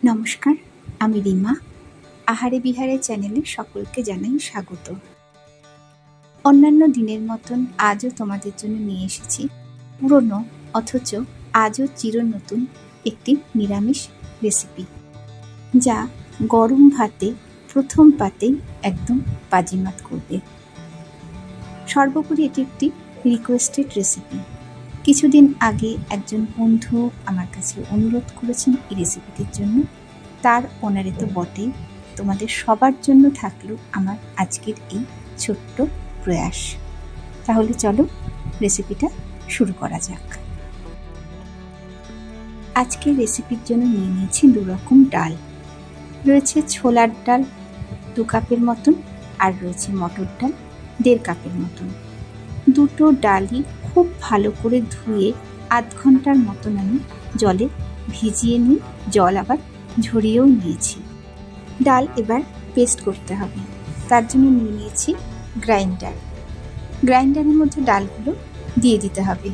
নমস্কার, আমি রিমা। আহারে বিহারে চ্যানেলে সকলকে জানাই স্বাগত। অন্যান্য দিনের মতন আজও তোমাদের জন্য নিয়ে এসেছি পুরনো অথচ আজও চিরনতুন একটি নিরামিষ রেসিপি, যা গরম ভাতে প্রথম পাতেই একদম বাজিমাত করবে। সর্বোপরি এটি একটি রিকোয়েস্টেড রেসিপি। কিছুদিন আগে একজন বন্ধু আমার কাছে অনুরোধ করেছেন এই রেসিপিটির জন্য। তার অনারে তো বটেই, তোমাদের সবার জন্য থাকলো আমার আজকের এই ছোট্ট প্রয়াস। তাহলে চলো রেসিপিটা শুরু করা যাক। আজকের রেসিপির জন্য নিয়ে নিয়েছি 2 রকম ডাল। রয়েছে ছোলার ডাল 2 কাপের মতন, আর রয়েছে মটর ডাল 1.5 কাপের মতন। দুটো ডালই খুব ভালো করে ধুয়ে আধ ঘন্টার মতন আমি জলে ভিজিয়ে নিই, জল আবার ঝরিয়েও নিয়েছি। ডাল এবার পেস্ট করতে হবে, তার জন্য নিয়ে নিয়েছি গ্রাইন্ডার। গ্রাইন্ডারের মধ্যে ডালগুলো দিয়ে দিতে হবে।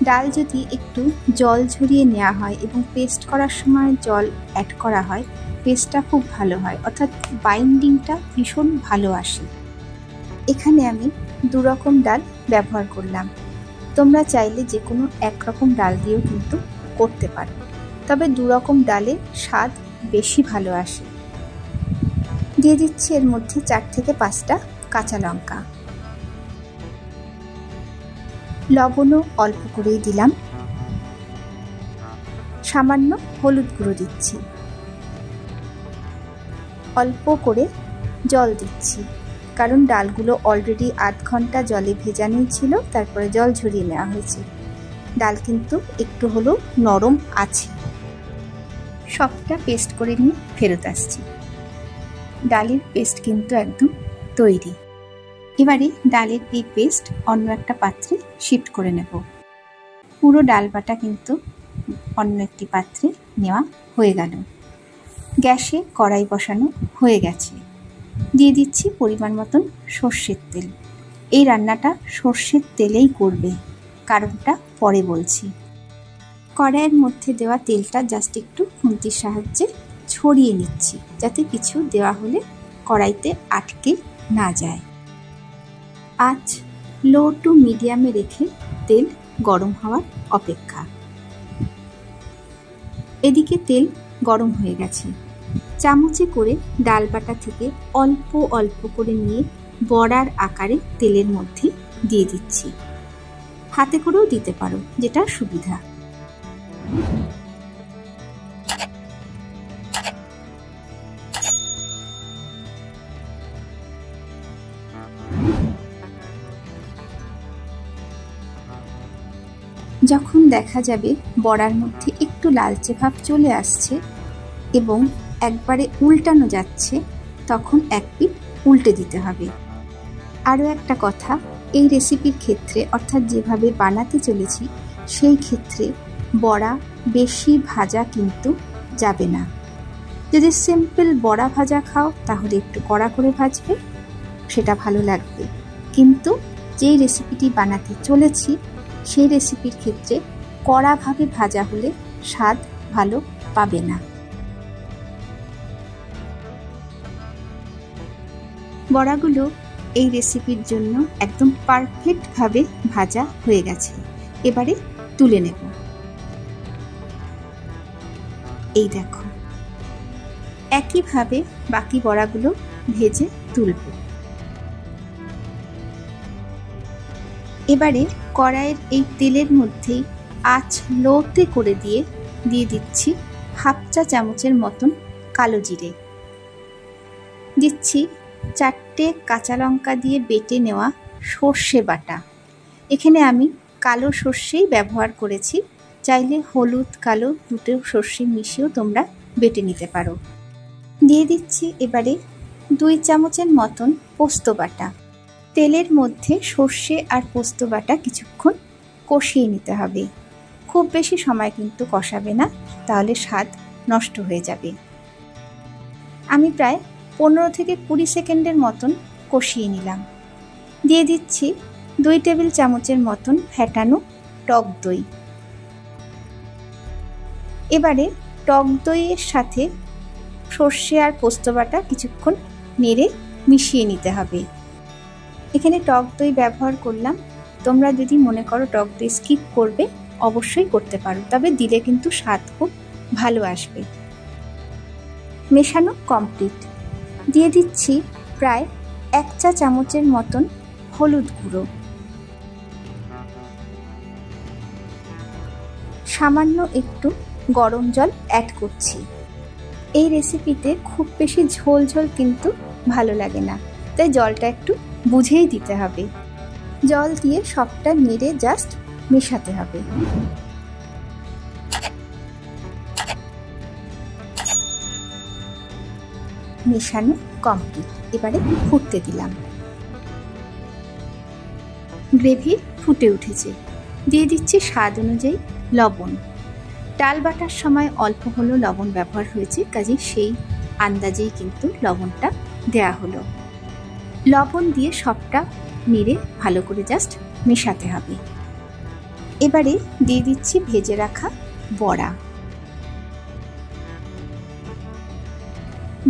ডাল যদি একটু জল ঝরিয়ে নেওয়া হয় এবং পেস্ট করার সময় জল অ্যাড করা হয়, পেস্টটা খুব ভালো হয়, অর্থাৎ বাইন্ডিংটা ভীষণ ভালো আসে। এখানে আমি 2 রকম ডাল ব্যবহার করলাম। তোমরা চাইলে যে কোনো 1 রকম ডাল দিয়েও কিন্তু করতে পারো, তবে 2 রকম ডালে স্বাদ বেশি ভালো আসে। দিয়ে দিচ্ছি এর মধ্যে 4 থেকে 5টা কাঁচা লঙ্কা। লবণও অল্প করেই দিলাম। সামান্য হলুদ গুঁড়ো দিচ্ছি। অল্প করে জল দিচ্ছি, কারণ ডালগুলো অলরেডি আধ ঘন্টা জলে ভেজানোই ছিল, তারপরে জল ঝরিয়ে নেওয়া হয়েছে। ডাল কিন্তু একটু হলেও নরম আছে। সবটা পেস্ট করে নিয়ে ফেরত আসছি। ডালের পেস্ট কিন্তু একদম তৈরি। এবারে ডালের এই পেস্ট অন্য একটা পাত্রে শিফট করে নেব। পুরো ডাল বাটা কিন্তু অন্য একটি পাত্রে নেওয়া হয়ে গেল। গ্যাসে কড়াই বসানো হয়ে গেছে। দিয়ে দিচ্ছি পরিমাণ মতন সর্ষের তেল। এই রান্নাটা সর্ষের তেলেই করবে, কারণটা পরে বলছি। কড়াইয়ের মধ্যে দেওয়া তেলটা জাস্ট একটু খুন্তির সাহায্যে ছড়িয়ে নিচ্ছি, যাতে কিছু দেওয়া হলে কড়াইতে আটকে না যায়। আঁচ লো টু মিডিয়ামে রেখে তেল গরম হওয়ার অপেক্ষা। এদিকে তেল গরম হয়ে গেছে। চামচে করে ডাল বাটা থেকে অল্প অল্প করে নিয়ে বড়ার আকারে তেলের মধ্যে দিয়ে দিচ্ছি। হাতে করেও দিতে পারো, যেটা সুবিধা। যখন দেখা যাবে বড়ার মধ্যে একটু লালচে ভাব চলে আসছে এবং একবারে উল্টানো যাচ্ছে, তখন এক পিঠ উল্টে দিতে হবে। আরও একটা কথা, এই রেসিপির ক্ষেত্রে, অর্থাৎ যেভাবে বানাতে চলেছি সেই ক্ষেত্রে বড়া বেশি ভাজা কিন্তু যাবে না। যদি সিম্পল বড়া ভাজা খাও তাহলে একটু কড়া করে ভাজবে, সেটা ভালো লাগবে। কিন্তু যেই রেসিপিটি বানাতে চলেছি সেই রেসিপির ক্ষেত্রে কড়াভাবে ভাজা হলে স্বাদ ভালো পাবে না। বড়াগুলো এই রেসিপির জন্য একদম পারফেক্টভাবে ভাজা হয়ে গেছে। এবারে তুলে নেব। এই দেখো, একইভাবে বাকি বড়াগুলো ভেজে তুলব। এবারে কড়াইয়ের এই তেলের মধ্যেই আঁচ লোতে করে দিয়ে দিচ্ছি 1/2 চা চামচের মতন কালো জিরে। দিচ্ছি 4টে কাঁচা লঙ্কা দিয়ে বেটে নেওয়া সর্ষে বাটা। এখানে আমি কালো সর্ষেই ব্যবহার করেছি, চাইলে হলুদ কালো দুটো সর্ষে মিশিয়েও তোমরা বেটে নিতে পারো। দিয়ে দিচ্ছি এবারে 2 চামচের মতন পোস্ত বাটা। তেলের মধ্যে সর্ষে আর পোস্ত বাটা কিছুক্ষণ কষিয়ে নিতে হবে। খুব বেশি সময় কিন্তু কষাবে না, তাহলে স্বাদ নষ্ট হয়ে যাবে। আমি প্রায় 15 থেকে 20 সেকেন্ডের মতন কষিয়ে নিলাম। দিয়ে দিচ্ছি 2 টেবিল চামচের মতন ফ্যাটানো টক দই। এবারে টক দইয়ের সাথে সর্ষে আর পোস্ত বাটা কিছুক্ষণ নেড়ে মিশিয়ে নিতে হবে। এখানে টক দই ব্যবহার করলাম। তোমরা যদি মনে করো টক দই স্কিপ করবে অবশ্যই করতে পারো, তবে দিলে কিন্তু স্বাদ খুব ভালো আসবে। মেশানো কমপ্লিট। দিয়ে দিচ্ছি প্রায় 1 চা চামচের মতন হলুদ গুঁড়ো, সামান্য একটু গরম জল অ্যাড করছি। এই রেসিপিতে খুব বেশি ঝোল ঝোল কিন্তু ভালো লাগে না, তাই জলটা একটু বুঝেই দিতে হবে। জল দিয়ে সবটা নেড়ে জাস্ট মেশাতে হবে। মেশানো কমপ্লিট। এবারে ফুটতে দিলাম। গ্রেভি ফুটে উঠেছে। দিয়ে দিচ্ছি স্বাদ অনুযায়ী লবণ। ডাল বাটার সময় অল্প হলেও লবণ ব্যবহার হয়েছে, কাজে সেই আন্দাজেই কিন্তু লবণটা দেয়া হলো। লবণ দিয়ে সবটা নেড়ে ভালো করে জাস্ট মেশাতে হবে। এবারে দিয়ে দিচ্ছি ভেজে রাখা বড়া।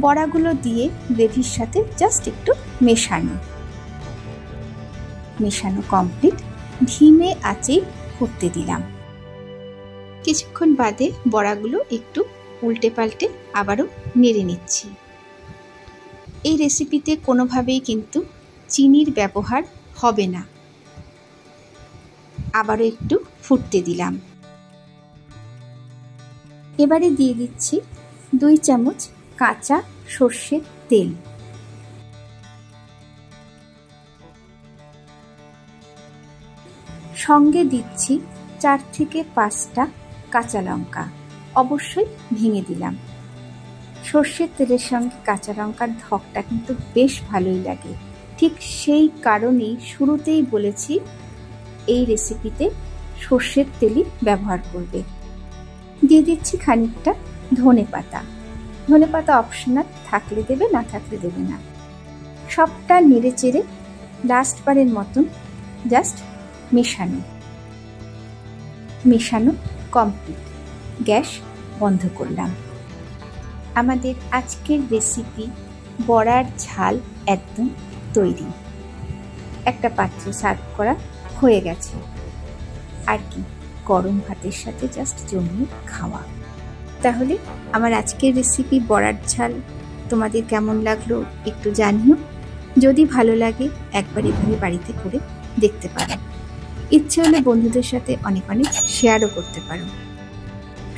বড়াগুলো দিয়ে গ্রেভির সাথে জাস্ট একটু মেশানো কমপ্লিট। ধিমে আঁচে ফুটতে দিলাম। কিছুক্ষণ বাদে বড়াগুলো একটু উল্টে পাল্টে আবারও নেড়ে নিচ্ছি। এই রেসিপিতে কোনোভাবেই কিন্তু চিনির ব্যবহার হবে না। আবারও একটু ফুটতে দিলাম। এবারে দিয়ে দিচ্ছি 2 চামচ কাঁচা সর্ষের তেল। সঙ্গে দিচ্ছি 4 থেকে 5টা কাঁচা লঙ্কা, অবশ্যই ভেঙে দিলাম। সর্ষের তেলের সঙ্গে কাঁচা লঙ্কার ধকটা কিন্তু বেশ ভালোই লাগে। ঠিক সেই কারণেই শুরুতেই বলেছি এই রেসিপিতে সর্ষের তেলই ব্যবহার করবে। দিয়ে দিচ্ছি খানিকটা ধনেপাতা। ধনেপাতা অপশনাল, থাকলে দেবে, না থাকলে দেবে না। সবটা নেড়ে চেড়ে লাস্ট বারের মতন জাস্ট মেশানো কমপ্লিট। গ্যাস বন্ধ করলাম। আমাদের আজকের রেসিপি বড়ার ঝাল একদম তৈরি। একটা পাত্রে সার্ভ করা হয়ে গেছে। আর কি, গরম ভাতের সাথে জাস্ট জমিয়ে খাওয়া। তাহলে আমার আজকের রেসিপি বড়ার ঝাল তোমাদের কেমন লাগলো একটু জানিও। যদি ভালো লাগে একবার এভাবে বাড়িতে করে দেখতে পারো। ইচ্ছে হলে বন্ধুদের সাথে অনেক শেয়ারও করতে পারো।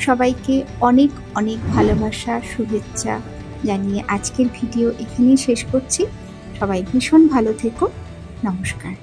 সবাইকে অনেক অনেক ভালোবাসা, শুভেচ্ছা জানিয়ে আজকের ভিডিও এখানেই শেষ করছি। সবাই ভীষণ ভালো থেকো। নমস্কার।